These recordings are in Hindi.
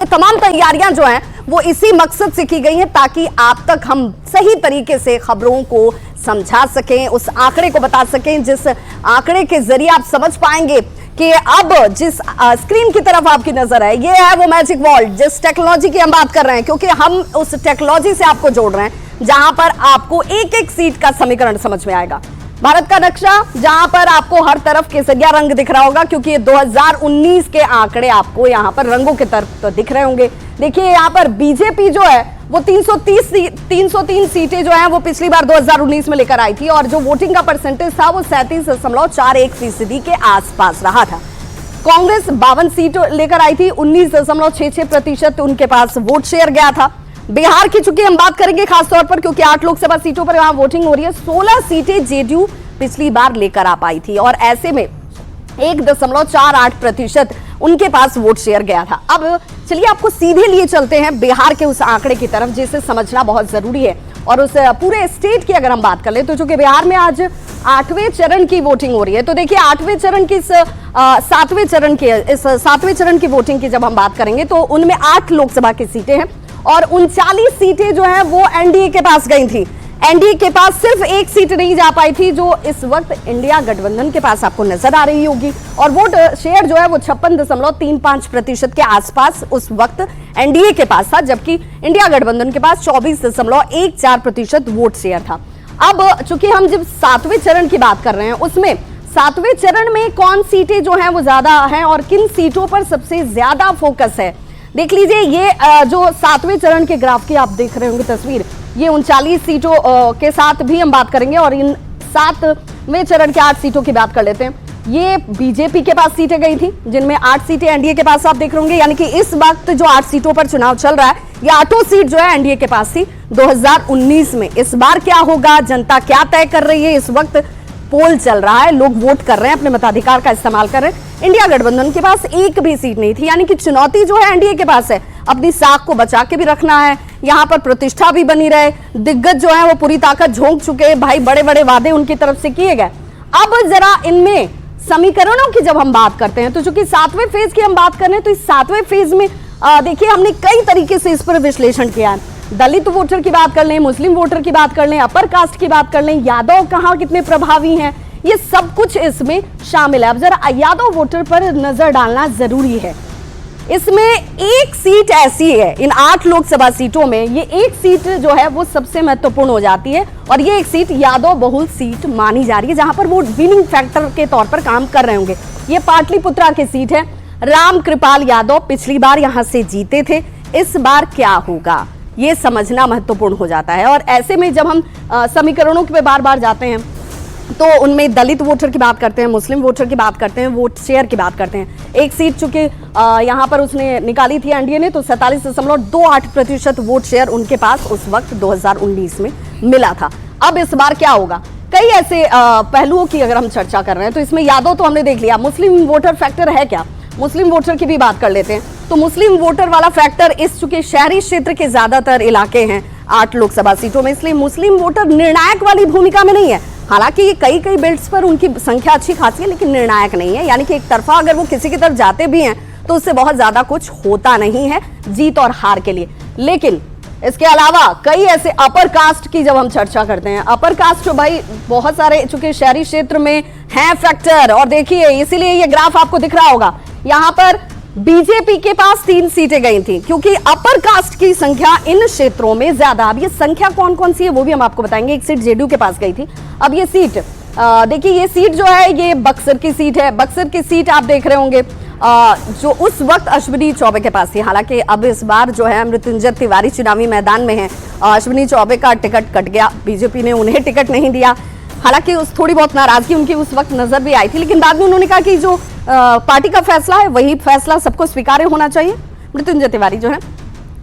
तमाम तैयारियां जो हैं वो इसी मकसद से की गई हैं ताकि आप तक हम सही तरीके से खबरों को समझा सकें, उस आंकड़े को बता सकें जिस आंकड़े के जरिए आप समझ पाएंगे कि अब जिस स्क्रीन की तरफ आपकी नजर है ये है वो मैजिक वर्ल्ड, जिस टेक्नोलॉजी की हम बात कर रहे हैं, क्योंकि हम उस टेक्नोलॉजी से आपको जोड़ रहे हैं जहां पर आपको एक एक सीट का समीकरण समझ में आएगा। भारत का नक्शा जहां पर आपको हर तरफ केसरिया रंग दिख रहा होगा क्योंकि ये 2019 के आंकड़े आपको यहां पर रंगों के तरफ तो दिख रहे होंगे। देखिए यहां पर बीजेपी जो है वो 303 सीटें जो हैं वो पिछली बार 2019 में लेकर आई थी और जो वोटिंग का परसेंटेज था वो 37.41% के आसपास रहा था। कांग्रेस 52 सीट लेकर आई थी, 19.66% उनके पास वोट शेयर गया था। बिहार की चूंकि हम बात करेंगे खासतौर पर क्योंकि 8 लोकसभा सीटों पर यहां वोटिंग हो रही है, 16 सीटें जेडीयू पिछली बार लेकर आ पाई थी और ऐसे में 1.48% उनके पास वोट शेयर गया था। अब चलिए आपको सीधे लिए चलते हैं बिहार के उस आंकड़े की तरफ जिसे समझना बहुत जरूरी है और उस पूरे स्टेट की अगर हम बात कर ले तो चूंकि बिहार में आज 8वें चरण की वोटिंग हो रही है, तो देखिए 8वें चरण की इस 7वें चरण की वोटिंग की जब हम बात करेंगे तो उनमें 8 लोकसभा की सीटें हैं और 39 सीटें जो है वो एनडीए के पास गई थी। एनडीए के पास सिर्फ एक सीट नहीं जा पाई थी जो इस वक्त इंडिया गठबंधन के पास आपको नजर आ रही होगी और वोट शेयर जो है वो 56.35% के आसपास उस वक्त एनडीए के पास था, जबकि इंडिया गठबंधन के पास 24.14% वोट शेयर था। अब चूंकि हम जब 7वें चरण की बात कर रहे हैं उसमें 7वें चरण में कौन सीटें जो हैं वो ज्यादा हैं और किन सीटों पर सबसे ज्यादा फोकस है, देख लीजिए। ये जो 7वें चरण के ग्राफ की आप देख रहे होंगे तस्वीर, ये 39 सीटों के साथ भी हम बात करेंगे और इन 7वें चरण के 8 सीटों की बात कर लेते हैं। ये बीजेपी के पास सीटें गई थी जिनमें 8 सीटें एनडीए के पास आप देख रहे होंगे, यानी कि इस वक्त जो 8 सीटों पर चुनाव चल रहा है ये 8 सीट जो है एनडीए के पास थी 2019 में। इस बार क्या होगा, जनता क्या तय कर रही है, इस वक्त पोल चल रहा है, लोग वोट कर रहे हैं, अपने मताधिकार का इस्तेमाल कर रहे हैं। इंडिया गठबंधन के पास एक भी सीट नहीं थी, यानी कि चुनौती जो है एनडीए के पास है, अपनी साख को बचा के भी रखना है, यहां पर प्रतिष्ठा भी बनी रहे। दिग्गज जो है वो पूरी ताकत झोंक चुके, भाई बड़े बड़े वादे उनकी तरफ से किए गए। अब जरा इनमें समीकरणों की जब हम बात करते हैं तो चूंकि 7वें फेज की हम बात कर रहे हैं तो इस 7वें फेज में देखिए हमने कई तरीके से इस पर विश्लेषण किया है। दलित वोटर की बात कर लें, मुस्लिम वोटर की बात कर लें, अपर कास्ट की बात कर लें, यादव कहां कितने प्रभावी हैं, ये सब कुछ इसमें शामिल है। अब जरा यादव वोटर पर नजर डालना जरूरी है। इसमें एक सीट ऐसी है इन 8 लोकसभा सीटों में, ये एक सीट जो है वो सबसे महत्वपूर्ण हो जाती है और ये एक सीट यादव बहुल सीट मानी जा रही है जहां पर वो विनिंग फैक्टर के तौर पर काम कर रहे होंगे। ये पाटलिपुत्रा की सीट है। राम कृपाल यादव पिछली बार यहां से जीते थे, इस बार क्या होगा ये समझना महत्वपूर्ण हो जाता है। और ऐसे में जब हम समीकरणों पे बार बार जाते हैं तो उनमें दलित वोटर की बात करते हैं, मुस्लिम वोटर की बात करते हैं, वोट शेयर की बात करते हैं। एक सीट चूंकि यहां पर उसने निकाली थी एनडीए ने, तो 47.28% वोट शेयर उनके पास उस वक्त 2019 में मिला था। अब इस बार क्या होगा, कई ऐसे पहलुओं की अगर हम चर्चा कर रहे हैं तो इसमें यादव तो हमने देख लिया, मुस्लिम वोटर फैक्टर है क्या, मुस्लिम वोटर की भी बात कर लेते हैं। तो मुस्लिम वोटर वाला फैक्टर इस चूंकि शहरी क्षेत्र के ज्यादातर इलाके हैं 8 लोकसभा सीटों में, इसलिए मुस्लिम वोटर निर्णायक वाली भूमिका में नहीं है। हालांकि कई बेल्ट्स पर उनकी संख्या अच्छी खासी है लेकिन निर्णायक नहीं है, यानी कि एक तरफा अगर वो किसी की तरफ जाते भी हैं तो उससे बहुत ज्यादा कुछ होता नहीं है जीत और हार के लिए। लेकिन इसके अलावा कई ऐसे अपर कास्ट की जब हम चर्चा करते हैं, अपर कास्ट तो भाई बहुत सारे चूंकि शहरी क्षेत्र में हैं फैक्टर, और देखिए इसीलिए ये ग्राफ आपको दिख रहा होगा, यहाँ पर बीजेपी के पास 3 सीटें गई थी क्योंकि अपर कास्ट की संख्या इन क्षेत्रों में ज्यादा। अब ये संख्या कौन कौन सी है वो भी हम आपको बताएंगे। एक सीट जेडीयू के पास गई थी। अब ये सीट देखिए, ये सीट जो है ये बक्सर की सीट है। बक्सर की सीट आप देख रहे होंगे जो उस वक्त अश्विनी चौबे के पास थी। हालांकि अब इस बार जो है मृत्युंजय तिवारी चुनावी मैदान में है, अश्विनी चौबे का टिकट कट गया, बीजेपी ने उन्हें टिकट नहीं दिया। हालांकि उस थोड़ी बहुत नाराजगी उनकी उस वक्त नजर भी आई थी, लेकिन बाद में उन्होंने कहा कि जो पार्टी का फैसला है वही फैसला सबको स्वीकार्य होना चाहिए। मृत्युंजय तिवारी जो है,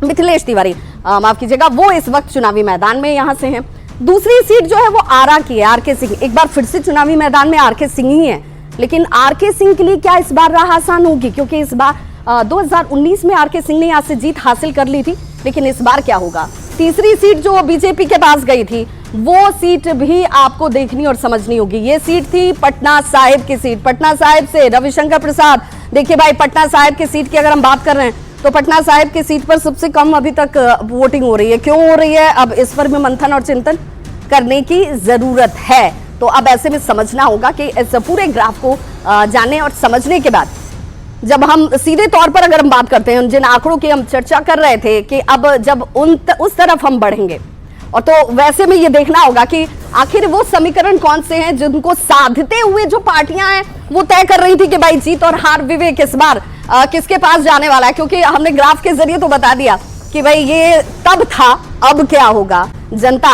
मिथिलेश तिवारी माफ कीजिएगा, वो इस वक्त चुनावी मैदान में यहाँ से हैं। दूसरी सीट जो है वो आरा की है, आरके सिंह। एक बार फिर से चुनावी मैदान में आरके सिंह ही है, लेकिन आरके सिंह के लिए क्या इस बार राह आसान होगी, क्योंकि इस बार 2019 में आरके सिंह ने यहाँ से जीत हासिल कर ली थी, लेकिन इस बार क्या होगा। तीसरी सीट जो बीजेपी के पास गई थी वो सीट भी आपको देखनी और समझनी होगी। ये सीट थी पटना साहिब की सीट। पटना साहिब से रविशंकर प्रसाद, देखिए भाई पटना साहिब की सीट की अगर हम बात कर रहे हैं तो पटना साहिब की सीट पर सबसे कम अभी तक वोटिंग हो रही है। क्यों हो रही है, अब इस पर भी मंथन और चिंतन करने की जरूरत है। तो अब ऐसे में समझना होगा कि इस पूरे ग्राफ को जानने और समझने के बाद जब हम सीधे तौर पर अगर हम बात करते हैं, जिन आंकड़ों की हम चर्चा कर रहे थे कि अब जब उस तरफ हम बढ़ेंगे, और तो वैसे में ये देखना होगा कि आखिर वो समीकरण कौन से हैं जिनको साधते हुए जो पार्टियां हैं वो तय कर रही थी कि भाई जीत और हार विवेक इस बार किसके पास जाने वाला है। क्योंकि हमने ग्राफ के जरिए तो बता दिया कि भाई ये तब था, अब क्या होगा। जनता